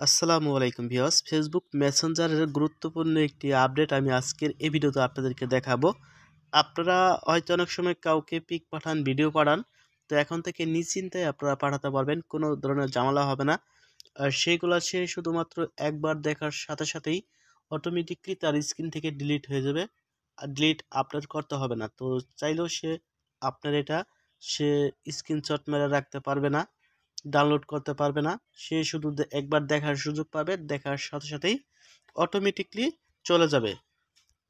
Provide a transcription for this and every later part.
আসসালামু আলাইকুম viewers, Facebook মেসেঞ্জারের গুরুত্বপূর্ণ একটি আপডেট আমি আজকের এই ভিডিওতে আপনাদেরকে দেখাবো। আপনারা হয়তো অনেক সময় কাউকে পিক পাঠান, ভিডিও পাঠান, তো এখন থেকে নিশ্চিন্তায় আপনারা পাঠাতে পারবেন, কোনো ধরনের ঝামেলা হবে না। আর সেইগুলো সে শুধুমাত্র একবার দেখার সাথে সাথেই অটোমেটিকলি তার স্ক্রিন থেকে ডিলিট হয়ে যাবে, আর ডিলিট আপলোড করতে হবে না। তো চাইলেও সে আপনার এটা সে স্ক্রিনশট মেরে রাখতে পারবে না, ডাউনলোড করতে পারবে না। সে শুধু একবার দেখার সুযোগ পাবে, দেখার সাথে সাথেই অটোমেটিকলি চলে যাবে।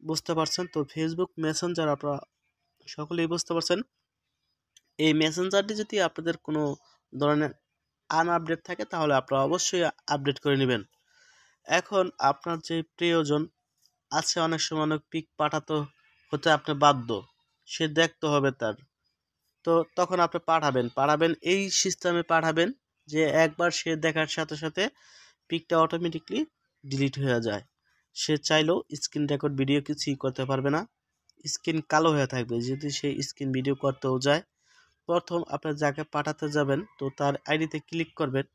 বুঝতে পারছেন তো? ফেসবুক মেসেঞ্জার আপনারা সকলেই বুঝতে পারছেন। এই মেসেঞ্জারটি যদি আপনাদের কোনো ধরনের আপডেট থাকে তাহলে আপনারা অবশ্যই আপডেট করে নেবেন। এখন আপনার যে প্রিয়জন আছে, অনেক সময় অনেক পিক পাঠাতে হতে আপনি বাধ্য, সে দেখতে হবে তার। তো তখন আপনি পাঠাবেন এই সিস্টেমে পাঠাবেন যে একবার সে দেখার সাথে সাথে পিকটা অটোমেটিকলি ডিলিট হয়ে যায়। সে চাইলেও স্ক্রিন রেকর্ড ভিডিও কিছুই করতে পারবে না, স্ক্রিন কালো হয়ে থাকবে যদি সে স্ক্রিন ভিডিও করতেও যায়। প্রথম আপনার যাকে পাঠাতে যাবেন তো তার আইডিতে ক্লিক করবেন,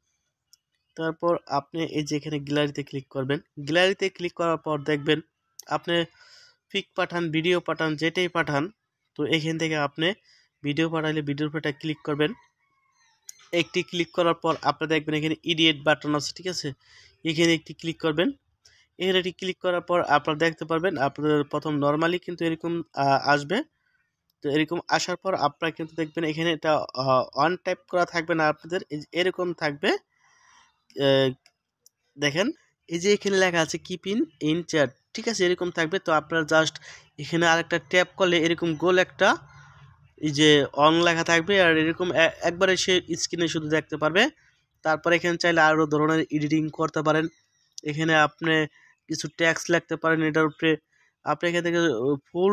তারপর আপনি এই যে এখানে গ্যালারিতে ক্লিক করবেন। গ্যালারিতে ক্লিক করার পর দেখবেন আপনি পিক পাঠান, ভিডিও পাঠান, যেটাই পাঠান, তো এখান থেকে আপনি ভিডিও পাঠালে ভিডিওর উপর ক্লিক করবেন। একটি ক্লিক করার পর আপনি দেখবেন এখানে ইডিয়েট বাটন আছে, ঠিক আছে? এখানে একটি ক্লিক করবেন। এখানে একটি ক্লিক করার পর আপনারা দেখতে পারবেন আপনাদের প্রথম নর্মালি কিন্তু এরকম আসবে। তো এরকম আসার পর আপনারা কিন্তু দেখবেন এখানে এটা অন টাইপ করা থাকবে না, আপনাদের এরকম থাকবে। দেখেন এই যে এখানে লেখা আছে কিপ ইন চ্যাট, ঠিক আছে? এরকম থাকবে। তো আপনারা জাস্ট এখানে আরেকটা ট্যাপ করলে এরকম গোল একটা এই যে অন লেখা থাকবে, আর এরকম একবারে সে স্ক্রিনে শুধু দেখতে পারবে। তারপর এখানে চাইলে আরও ধরনের এডিটিং করতে পারেন। এখানে আপনি কিছু ট্যাক্স লিখতে পারেন, এটার উপরে আপনি এখান থেকে ফুল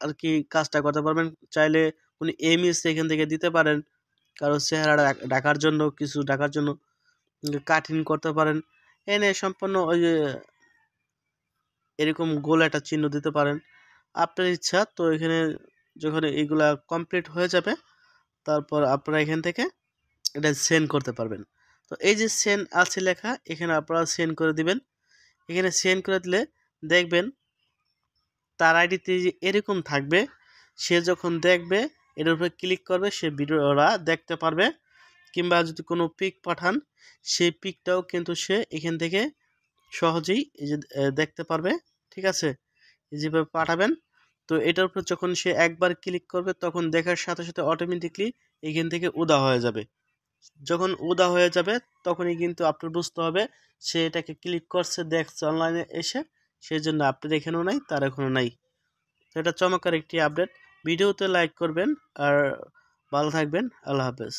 আর কি কাজটা করতে পারবেন। চাইলে কোনো ইমেজ এখান থেকে দিতে পারেন, কারো চেহারা ঢাকার জন্য, কিছু ঢাকার জন্য কাটিং করতে পারেন। এনে সম্পূর্ণ ওই যে এরকম গোল একটা চিহ্ন দিতে পারেন, আপনার ইচ্ছা। তো এখানে যখন এইগুলা কমপ্লিট হয়ে যাবে তারপর আপনারা এখান থেকে এটা সেন্ড করতে পারবেন। তো এই যে সেন্ড আছে লেখা, এখানে আপনারা সেন্ড করে দিবেন। এখানে সেন্ড করে দিলে দেখবেন তার আইডিতে যে এরকম থাকবে, সে যখন দেখবে এটার উপরে ক্লিক করবে, সে ভিডিওটা দেখতে পারবে। কিংবা যদি কোনো পিক পাঠান, সেই পিকটাও কিন্তু সে এখান থেকে সহজেই এই যে দেখতে পারবে, ঠিক আছে? যেভাবে পাঠাবেন, তো এটার উপর যখন সে একবার ক্লিক করবে তখন দেখার সাথে সাথে অটোমেটিকলি এখান থেকে উদা হয়ে যাবে। যখন উদা হয়ে যাবে তখনই কিন্তু আপনার বুঝতে হবে সে এটাকে ক্লিক করছে, দেখছে অনলাইনে এসে, সেই জন্য আপনার এখানেও নাই, তার এখনও নাই। তো এটা চমৎকার একটি আপডেট। ভিডিওতে লাইক করবেন আর ভালো থাকবেন। আল্লাহ হাফেজ।